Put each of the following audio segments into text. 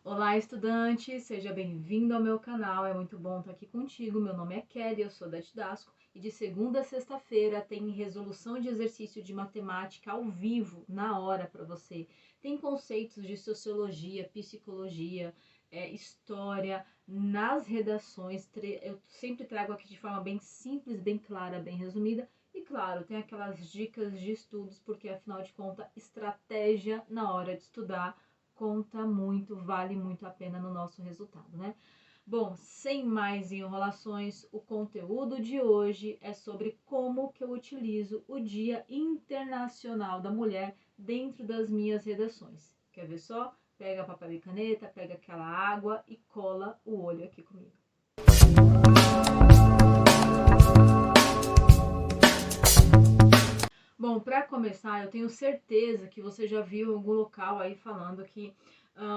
Olá, estudante! Seja bem-vindo ao meu canal. É muito bom estar aqui contigo. Meu nome é Kelly, eu sou da Tidasco e de segunda a sexta-feira tem resolução de exercício de matemática ao vivo, na hora para você. Tem conceitos de sociologia, psicologia, história nas redações. Eu sempre trago aqui de forma bem simples, bem clara, bem resumida. E claro, tem aquelas dicas de estudos, porque afinal de contas, estratégia na hora de estudar conta muito, vale muito a pena no nosso resultado, né? Bom, sem mais enrolações, o conteúdo de hoje é sobre como que eu utilizo o Dia Internacional da Mulher dentro das minhas redações. Quer ver só? Pega papel e caneta, pega aquela água e cola o olho aqui comigo. Bom, para começar, eu tenho certeza que você já viu em algum local aí falando que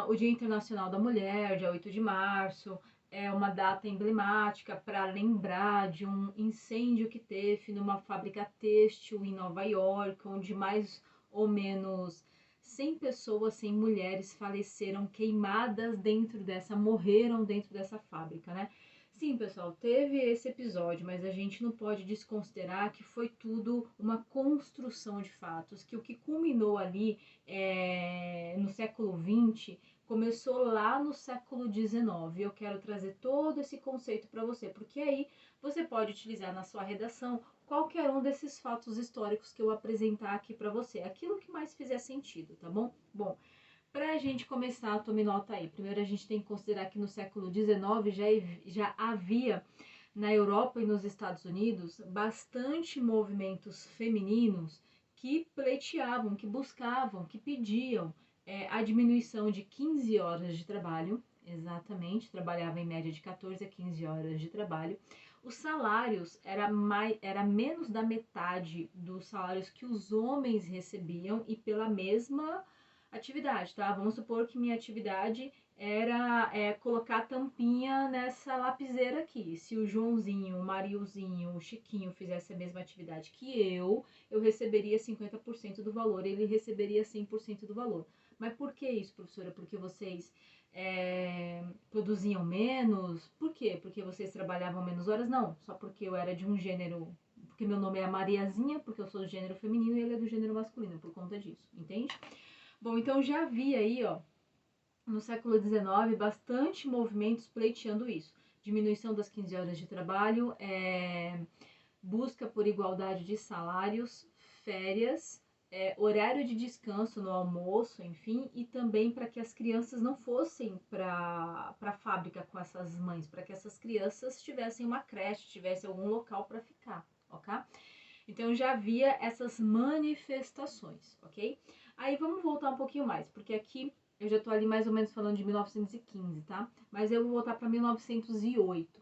o Dia Internacional da Mulher, dia 8 de março, é uma data emblemática para lembrar de um incêndio que teve numa fábrica têxtil em Nova York, onde mais ou menos 100 pessoas, 100 mulheres faleceram queimadas morreram dentro dessa fábrica, né? Sim, pessoal, teve esse episódio, mas a gente não pode desconsiderar que foi tudo uma construção de fatos, que o que culminou ali no século XX começou lá no século XIX. Eu quero trazer todo esse conceito para você, porque aí você pode utilizar na sua redação qualquer um desses fatos históricos que eu apresentar aqui para você, aquilo que mais fizer sentido, tá bom? Bom, para a gente começar, tome nota aí. Primeiro a gente tem que considerar que no século XIX já havia na Europa e nos Estados Unidos bastante movimentos femininos que pleiteavam, que buscavam, que pediam a diminuição de 15 horas de trabalho, exatamente, trabalhava em média de 14 a 15 horas de trabalho. Os salários era menos da metade dos salários que os homens recebiam e pela mesma atividade, tá? Vamos supor que minha atividade era colocar tampinha nessa lapiseira aqui. Se o Joãozinho, o Marilzinho, o Chiquinho fizesse a mesma atividade que eu receberia 50% do valor, ele receberia 100% do valor. Mas por que isso, professora? Porque vocês produziam menos? Por quê? Porque vocês trabalhavam menos horas? Não, só porque eu era de um gênero, porque meu nome é Mariazinha, porque eu sou do gênero feminino e ele é do gênero masculino, por conta disso, entende? Bom, então já havia aí, ó, no século XIX, bastante movimentos pleiteando isso. Diminuição das 15 horas de trabalho, busca por igualdade de salários, férias, horário de descanso no almoço, enfim, e também para que as crianças não fossem para a fábrica com essas mães, para que essas crianças tivessem uma creche, tivessem algum local para ficar, ok? Então já havia essas manifestações, ok? Aí vamos voltar um pouquinho mais, porque aqui eu já tô ali mais ou menos falando de 1915, tá? Mas eu vou voltar para 1908.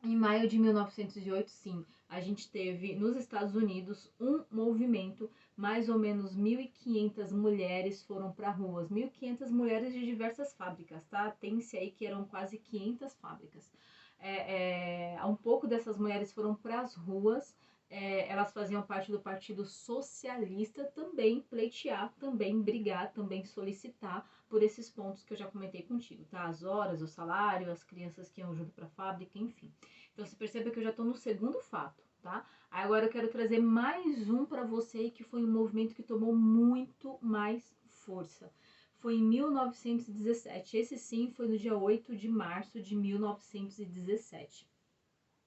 Em maio de 1908, sim, a gente teve nos Estados Unidos um movimento, mais ou menos 1.500 mulheres foram para ruas, 1.500 mulheres de diversas fábricas, tá? Tem-se aí que eram quase 500 fábricas. Um pouco dessas mulheres foram para as ruas, elas faziam parte do Partido Socialista, também pleitear, também brigar, também solicitar por esses pontos que eu já comentei contigo, tá? As horas, o salário, as crianças que iam junto para a fábrica, enfim. Então você percebe que eu já estou no segundo fato, tá? Agora eu quero trazer mais um para você que foi um movimento que tomou muito mais força. Foi em 1917. Esse sim foi no dia 8 de março de 1917.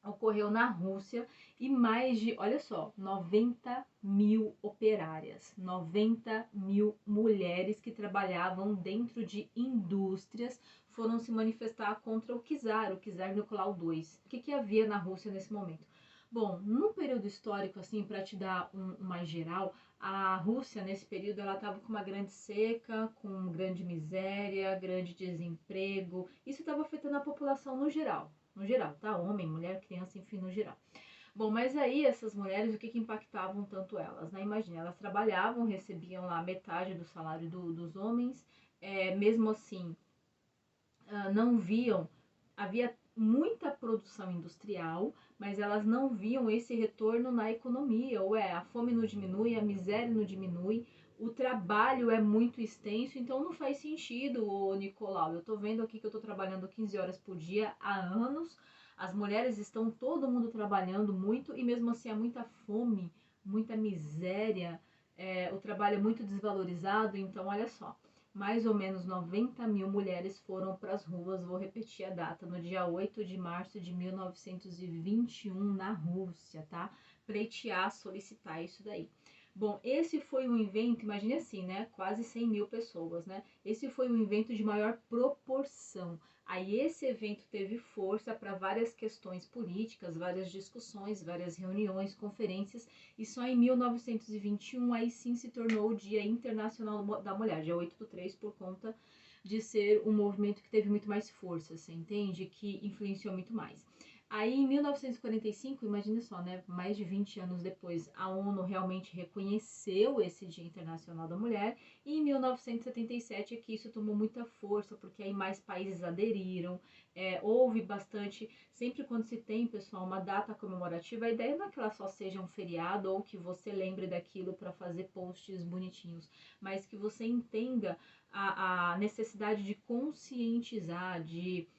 Ocorreu na Rússia e mais de, olha só, 90 mil operárias, 90 mil mulheres que trabalhavam dentro de indústrias foram se manifestar contra o czar Nicolau II. O que havia na Rússia nesse momento? Bom, no período histórico, assim, para te dar um mais geral, a Rússia, nesse período, ela estava com uma grande seca, com grande miséria, grande desemprego. Isso estava afetando a população no geral, tá? Homem, mulher, criança, enfim, no geral. Bom, mas aí essas mulheres, o que impactavam tanto elas, né? Imagina, elas trabalhavam, recebiam lá metade do salário dos homens, mesmo assim, não viam, havia muita produção industrial, mas elas não viam esse retorno na economia, a fome não diminui, a miséria não diminui, o trabalho é muito extenso, então não faz sentido, ô Nicolau. Eu tô vendo aqui que eu tô trabalhando 15 horas por dia há anos, as mulheres estão todo mundo trabalhando muito e mesmo assim há muita fome, muita miséria, o trabalho é muito desvalorizado, então olha só. Mais ou menos 90 mil mulheres foram para as ruas, vou repetir a data, no dia 8 de março de 1921, na Rússia, tá? Pleitear, solicitar isso daí. Bom, esse foi um evento, imagine assim, né? Quase 100 mil pessoas, né? Esse foi um evento de maior proporção. Aí esse evento teve força para várias questões políticas, várias discussões, várias reuniões, conferências, e só em 1921 aí sim se tornou o Dia Internacional da Mulher, dia 8/3, por conta de ser um movimento que teve muito mais força, você entende? Que influenciou muito mais. Aí, em 1945, imagina só, né? Mais de 20 anos depois, a ONU realmente reconheceu esse Dia Internacional da Mulher. E em 1977 é que isso tomou muita força, porque aí mais países aderiram. Houve bastante. Sempre quando se tem, pessoal, uma data comemorativa, a ideia não é que ela só seja um feriado ou que você lembre daquilo para fazer posts bonitinhos, mas que você entenda a necessidade de conscientizar, de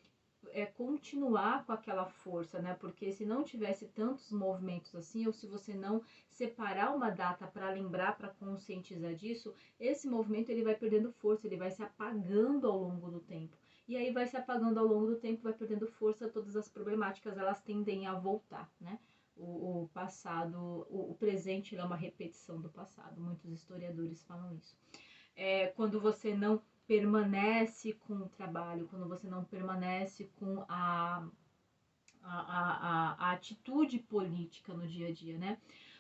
continuar com aquela força, né? Porque se não tivesse tantos movimentos assim, ou se você não separar uma data para lembrar, para conscientizar disso, esse movimento ele vai perdendo força, ele vai se apagando ao longo do tempo. E aí vai se apagando ao longo do tempo, vai perdendo força, todas as problemáticas elas tendem a voltar, né? O passado, o presente é uma repetição do passado. Muitos historiadores falam isso. Quando você não permanece com o trabalho, quando você não permanece com a atitude política no dia a dia, né?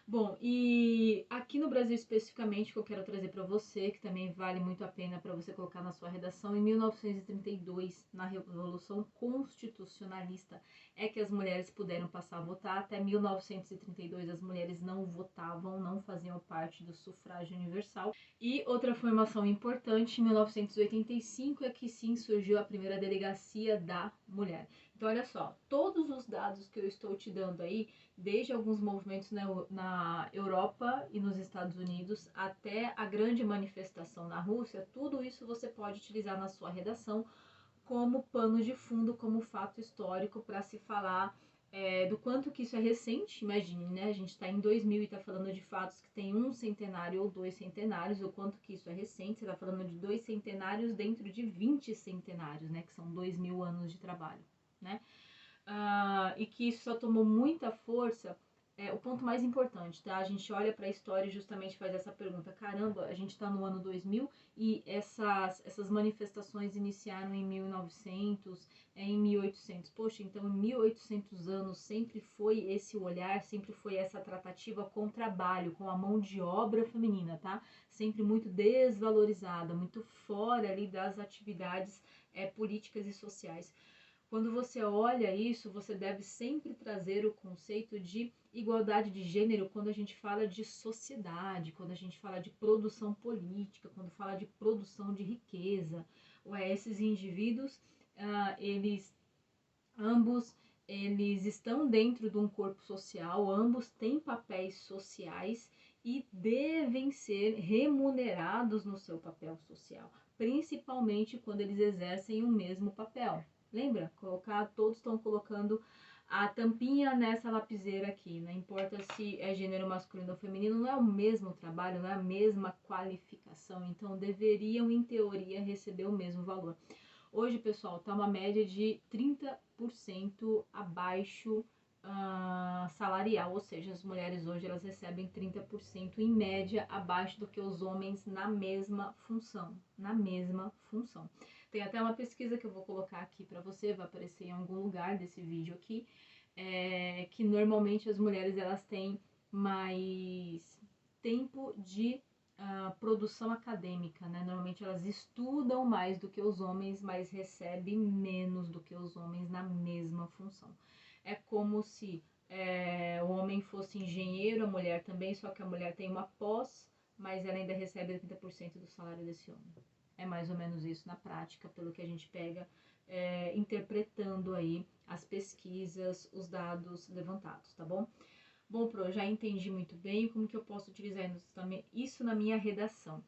Bom, e aqui no Brasil especificamente, que eu quero trazer para você, que também vale muito a pena para você colocar na sua redação, em 1932, na Revolução Constitucionalista, é que as mulheres puderam passar a votar. Até 1932 as mulheres não votavam, não faziam parte do sufrágio universal. E outra formação importante, em 1985, é que sim surgiu a primeira delegacia da mulher. Então, olha só, todos os dados que eu estou te dando aí, desde alguns movimentos na Europa e nos Estados Unidos, até a grande manifestação na Rússia, tudo isso você pode utilizar na sua redação como pano de fundo, como fato histórico para se falar do quanto que isso é recente. Imagine, né? A gente está em 2000 e está falando de fatos que tem um centenário ou 2 centenários, o quanto que isso é recente. Você está falando de 2 centenários dentro de 20 centenários, né? Que são 2000 anos de trabalho, né? E que isso só tomou muita força. O ponto mais importante, tá? A gente olha para a história e justamente faz essa pergunta: caramba, a gente está no ano 2000 e essas manifestações iniciaram em 1900, em 1800. Poxa, então em 1800 anos sempre foi esse olhar, sempre foi essa tratativa com o trabalho, com a mão de obra feminina, tá? Sempre muito desvalorizada, muito fora ali das atividades políticas e sociais. Quando você olha isso, você deve sempre trazer o conceito de igualdade de gênero quando a gente fala de sociedade, quando a gente fala de produção política, quando fala de produção de riqueza. Esses indivíduos, eles ambos eles estão dentro de um corpo social, ambos têm papéis sociais e devem ser remunerados no seu papel social, principalmente quando eles exercem o mesmo papel. Lembra? Todos estão colocando a tampinha nessa lapiseira aqui. Não importa se é gênero masculino ou feminino, não é o mesmo trabalho, não é a mesma qualificação. Então deveriam, em teoria, receber o mesmo valor. Hoje, pessoal, tá uma média de 30% abaixo salarial, ou seja, as mulheres hoje elas recebem 30% em média abaixo do que os homens na mesma função, Tem até uma pesquisa que eu vou colocar aqui para você, vai aparecer em algum lugar desse vídeo aqui, que normalmente as mulheres elas têm mais tempo de produção acadêmica, né? Normalmente elas estudam mais do que os homens, mas recebem menos do que os homens na mesma função. É como se o homem fosse engenheiro, a mulher também, só que a mulher tem uma pós, mas ela ainda recebe 30% do salário desse homem. É mais ou menos isso na prática, pelo que a gente pega, interpretando aí as pesquisas, os dados levantados, tá bom? Bom, Pro, já entendi muito bem como que eu posso utilizar isso na minha redação.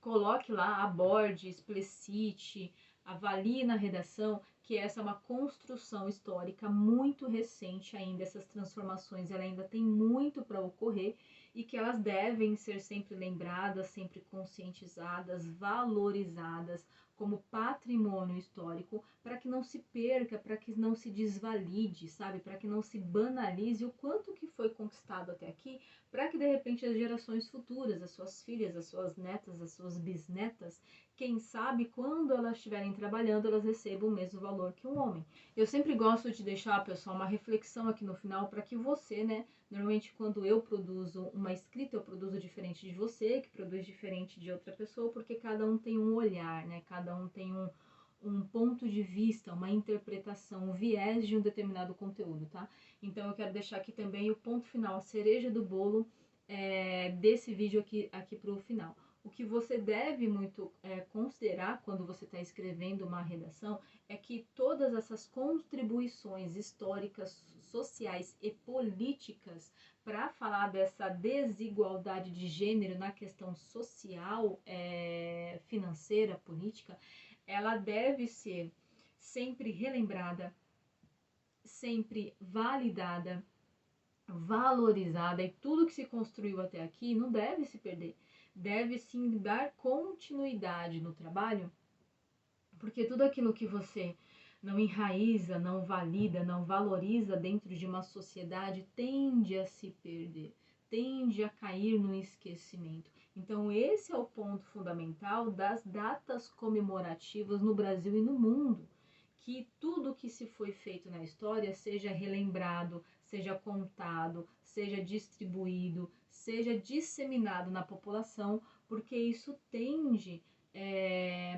Coloque lá, aborde, explicite, avalie na redação que essa é uma construção histórica muito recente ainda, essas transformações ela ainda tem muito para ocorrer e que elas devem ser sempre lembradas, sempre conscientizadas, valorizadas como patrimônio histórico, para que não se perca, para que não se desvalide, sabe? Para que não se banalize o quanto que foi conquistado até aqui, para que de repente as gerações futuras, as suas filhas, as suas netas, as suas bisnetas, quem sabe quando elas estiverem trabalhando, elas recebam o mesmo valor que um homem. Eu sempre gosto de deixar, pessoal, uma reflexão aqui no final para que você, né, normalmente quando eu produzo uma escrita, eu produzo diferente de você, que produz diferente de outra pessoa, porque cada um tem um olhar, né, cada um tem um ponto de vista, uma interpretação, um viés de um determinado conteúdo, tá? Então eu quero deixar aqui também o ponto final, a cereja do bolo desse vídeo aqui para o final. O que você deve muito considerar quando você está escrevendo uma redação é que todas essas contribuições históricas, sociais e políticas para falar dessa desigualdade de gênero na questão social, financeira, política, ela deve ser sempre relembrada, sempre validada, valorizada, e tudo que se construiu até aqui não deve se perder. Deve sim dar continuidade no trabalho, porque tudo aquilo que você não enraiza, não valida, não valoriza dentro de uma sociedade tende a se perder, tende a cair no esquecimento. Então esse é o ponto fundamental das datas comemorativas no Brasil e no mundo, que tudo que se foi feito na história seja relembrado, seja contado, seja distribuído, seja disseminado na população, porque isso tende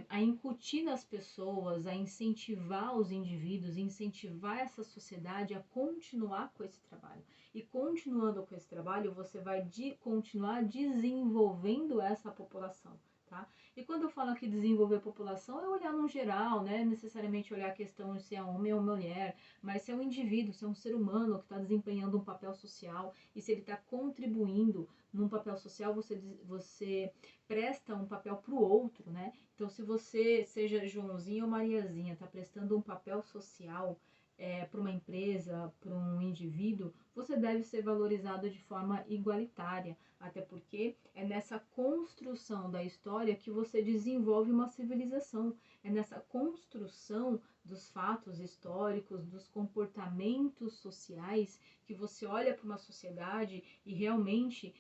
a incutir nas pessoas, a incentivar os indivíduos, incentivar essa sociedade a continuar com esse trabalho. E continuando com esse trabalho, você vai continuar desenvolvendo essa população, tá? E quando eu falo aqui desenvolver a população, é olhar no geral, né? Necessariamente olhar a questão de se é homem ou mulher, mas se é um indivíduo, se é um ser humano que está desempenhando um papel social e se ele está contribuindo num papel social, você presta um papel para o outro, né? Então, se você, seja Joãozinho ou Mariazinha, está prestando um papel social para uma empresa, para um indivíduo, você deve ser valorizado de forma igualitária, até porque é nessa construção da história que você desenvolve uma civilização, é nessa construção dos fatos históricos, dos comportamentos sociais, que você olha para uma sociedade e realmente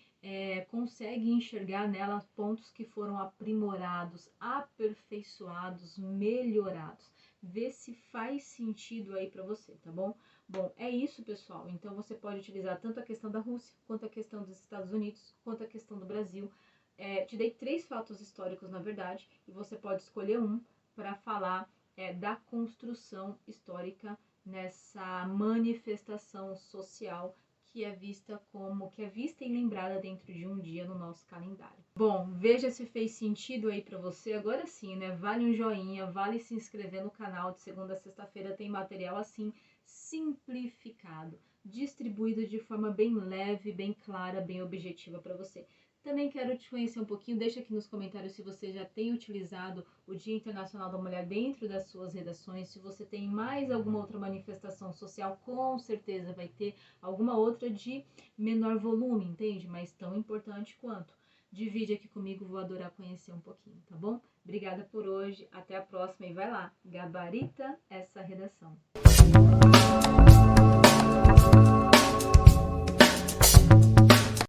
consegue enxergar nela pontos que foram aprimorados, aperfeiçoados, melhorados. Vê se faz sentido aí para você, tá bom? Bom, é isso, pessoal. Então você pode utilizar tanto a questão da Rússia, quanto a questão dos Estados Unidos, quanto a questão do Brasil. Te dei 3 fatos históricos, na verdade, e você pode escolher um para falar da construção histórica nessa manifestação social que é vista e lembrada dentro de um dia no nosso calendário. Bom, veja se fez sentido aí para você. Agora sim, né? Vale um joinha, vale se inscrever no canal. De segunda a sexta-feira tem material assim simplificado, distribuído de forma bem leve, bem clara, bem objetiva para você. Também quero te conhecer um pouquinho, deixa aqui nos comentários se você já tem utilizado o Dia Internacional da Mulher dentro das suas redações, se você tem mais alguma outra manifestação social, com certeza vai ter alguma outra de menor volume, entende? Mas tão importante quanto. Divide aqui comigo, vou adorar conhecer um pouquinho, tá bom? Obrigada por hoje, até a próxima e vai lá, gabarita essa redação.